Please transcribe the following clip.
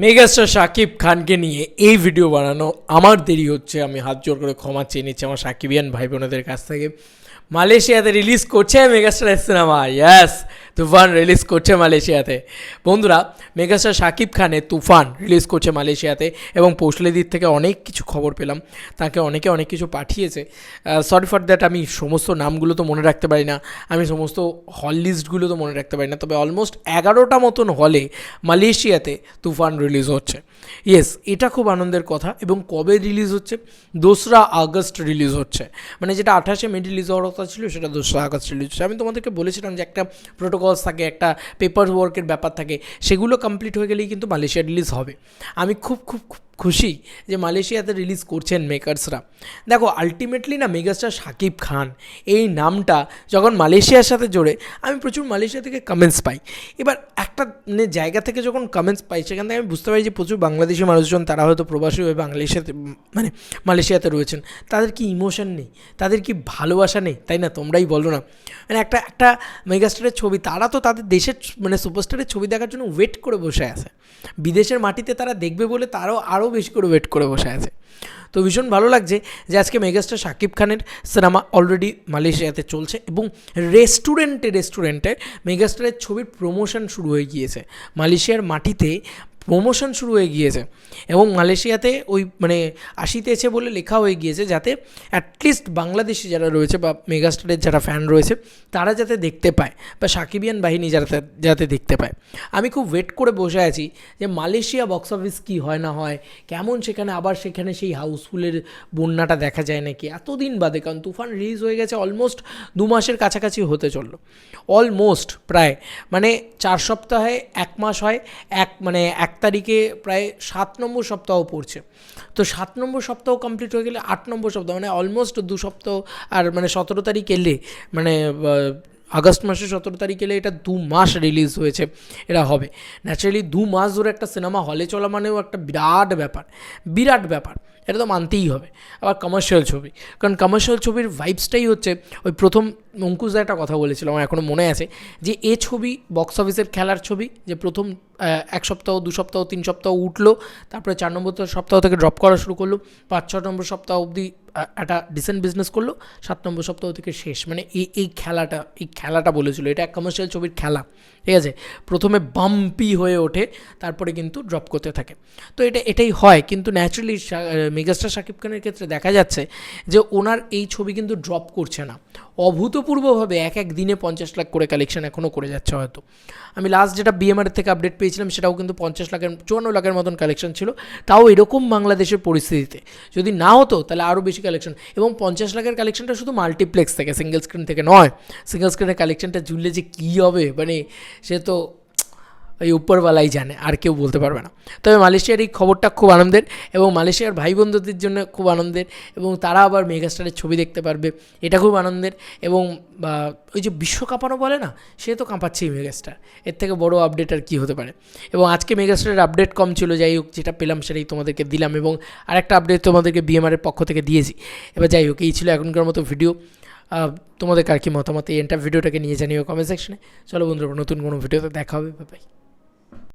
Megastar Shakib খানকে নিয়ে এই ভিডিও বানানো আমার দেরি হচ্ছে, আমি হাত জোর করে ক্ষমা চেয়ে নিচ্ছি আমার সাকিবিয়ান ভাই বোনেদের কাছ থেকে। মালয়েশিয়াতে রিলিজ করছে মেগাস্টার সিনেমা, ইয়াস, তুফান রিলিজ করছে মালয়েশিয়াতে। বন্ধুরা, মেগাস্টার শাকিব খানের তুফান রিলিজ করছে মালয়েশিয়াতে এবং পৌশলেদির থেকে অনেক কিছু খবর পেলাম, তাকে অনেকে অনেক কিছু পাঠিয়েছে। সরি ফর দ্যাট, আমি সমস্ত নামগুলো তো মনে রাখতে পারি না, আমি সমস্ত হল লিস্টগুলো তো মনে রাখতে পারি না, তবে অলমোস্ট 11টা মতন হলে মালয়েশিয়াতে তুফান রিলিজ হচ্ছে। ইয়েস, এটা খুব আনন্দের কথা। এবং কবে রিলিজ হচ্ছে? 2রা আগস্ট রিলিজ হচ্ছে, মানে যেটা 28শে মে রিলিজ হওয়ার কথা ছিল সেটা 2রা আগস্ট রিলিজ হচ্ছে। আমি তোমাদেরকে বলেছিলাম যে একটা প্রোটোকলস থাকে, একটা পেপার ওয়ার্কের ব্যাপার থাকে, সেগুলো কমপ্লিট হয়ে গেলেই কিন্তু মালয়েশিয়া রিলিজ হবে। আমি খুব খুব খুব খুশি যে মালয়েশিয়াতে রিলিজ করছেন মেকার্সরা। দেখো, আলটিমেটলি না, মেগাস্টার শাকিব খান এই নামটা যখন মালয়েশিয়ার সাথে জোড়ে, আমি প্রচুর মালয়েশিয়া থেকে কমেন্টস পাই। এবার একটা জায়গা থেকে যখন কমেন্টস পাই, সেখান থেকে আমি বুঝতে পারি যে প্রচুর বাংলাদেশি মানুষজন, তারা হয়তো প্রবাসী হয়ে বাংলাদেশিয়াতে মানে মালয়েশিয়াতে রয়েছেন, তাদের কি ইমোশন নেই, তাদের কি ভালোবাসা নেই, তাই না? তোমরাই বলো না। মানে একটা মেগাস্টারের ছবি, তারা তো তাদের দেশের মানে সুপারস্টারের ছবি দেখার জন্য ওয়েট করে বসে আছে। বিদেশের মাটিতে তারা দেখবে বলে তারাও আরও বেশি করে ওয়েট করে বসে আছে। তো ভীষণ ভালো লাগছে যে আজকে মেগাস্টার শাকিব খানের সিনেমা অলরেডি মালয়েশিয়াতে চলছে এবং রেস্টুরেন্টে মেগাস্টারের ছবির প্রমোশন শুরু হয়ে গিয়েছে। মালয়েশিয়ার মাটিতে প্রমোশন শুরু হয়ে গিয়েছে এবং মালয়েশিয়াতে ওই মানে আসিতেছে বলে লেখা হয়ে গিয়েছে, যাতে অ্যাটলিস্ট বাংলাদেশি যারা রয়েছে বা মেগাস্টারের যারা ফ্যান রয়েছে তারা যাতে দেখতে পায়, বা সাকিবিয়ান বাহিনী যাতে দেখতে পায়। আমি খুব ওয়েট করে বসে আছি যে মালয়েশিয়া বক্স অফিস কী হয় না হয়, কেমন সেখানে আবার সেখানে সেই হাউসফুলের বন্যাটা দেখা যায় নাকি এতদিন বাদে। কারণ তুফান রিলিজ হয়ে গেছে অলমোস্ট 2 মাসের কাছাকাছি হতে চললো, অলমোস্ট প্রায় মানে 4 সপ্তাহে 1 মাস হয়, মানে 1 তারিখে প্রায় 7 নম্বর সপ্তাহ পড়ছে। তো 7 নম্বর সপ্তাহ কমপ্লিট হয়ে গেলে 8 নম্বর সপ্তাহ, মানে অলমোস্ট 2 সপ্তাহ। আর মানে 17 তারিখ এলে, মানে আগস্ট মাসের 17 তারিখ এলে এটা 2 মাস রিলিজ হয়েছে, এটা হবে। ন্যাচারালি 2 মাস ধরে একটা সিনেমা হলে চলা মানেও একটা বিরাট ব্যাপার, এটা তো মানতেই হবে। আবার কমার্শিয়াল ছবি, কারণ কমার্শিয়াল ছবির ভাইবসটাই হচ্ছে ওই প্রথম অঙ্কুশদা একটা কথা বলেছিল, আমার এখনও মনে আছে, যে এ ছবি বক্স অফিসের খেলার ছবি, যে প্রথম 1 সপ্তাহ 2 সপ্তাহ 3 সপ্তাহ উঠলো, তারপরে 4 নম্বর সপ্তাহ থেকে ড্রপ করা শুরু করলো, 5-6 নম্বর সপ্তাহ অবধি একটা ডিসেন্ট বিজনেস করলো, 7 নম্বর সপ্তাহ থেকে শেষ। মানে এই খেলাটা বলেছিল, এটা এক কমার্শিয়াল ছবির খেলা, ঠিক আছে? প্রথমে বাম্পি হয়ে ওঠে, তারপরে কিন্তু ড্রপ করতে থাকে। তো এটাই হয়, কিন্তু ন্যাচারালি মেগাস্টার শাকিব খানের ক্ষেত্রে দেখা যাচ্ছে যে ওনার এই ছবি কিন্তু ড্রপ করছে না, অভূতপূর্বভাবে এক দিনে 50 লাখ করে কালেকশন এখনও করে যাচ্ছে। হয়তো আমি লাস্ট যেটা বিএমআর থেকে আপডেট পেয়েছিলাম, সেটাও কিন্তু 54 লাখের মতন কালেকশন ছিল। তাও এরকম বাংলাদেশের পরিস্থিতিতে যদি না হতো তাহলে আরও বেশি কালেকশন। এবং 50 লাখের কালেকশনটা শুধু মাল্টিপ্লেক্স থেকে, সিঙ্গেল স্ক্রিন থেকে নয়। সিঙ্গেল স্ক্রিনের কালেকশনটা জুড়লে যে কী হবে, মানে সে তো ওই উপরওয়ালাই জানে, আর কেউ বলতে পারবে না। তবে মালয়েশিয়ার এই খবরটা খুব আনন্দের এবং মালয়েশিয়ার ভাই বন্ধুদের জন্য খুব আনন্দের, এবং তারা আবার মেগাস্টারের ছবি দেখতে পারবে, এটা খুব আনন্দের। এবং ওই যে বিশ্বকাপানো বলে না, সে তো কাঁপাচ্ছেই মেগাস্টার, এর থেকে বড় আপডেট আর কী হতে পারে। এবং আজকে মেগাস্টারের আপডেট কম ছিল, যাই হোক, যেটা পেলাম সেটাই তোমাদেরকে দিলাম, এবং আরেকটা আপডেট তোমাদেরকে বিএমআরের পক্ষ থেকে দিয়েছি। এবার যাই হোক, এই ছিল এখনকার মতো ভিডিও। তোমাদের কার কি মতামত এই ভিডিওটাকে নিয়ে জানিও কমেন্ট সেকশনে। চলো বন্ধুরা, নতুন কোনো ভিডিওতে দেখা হবে, বাই।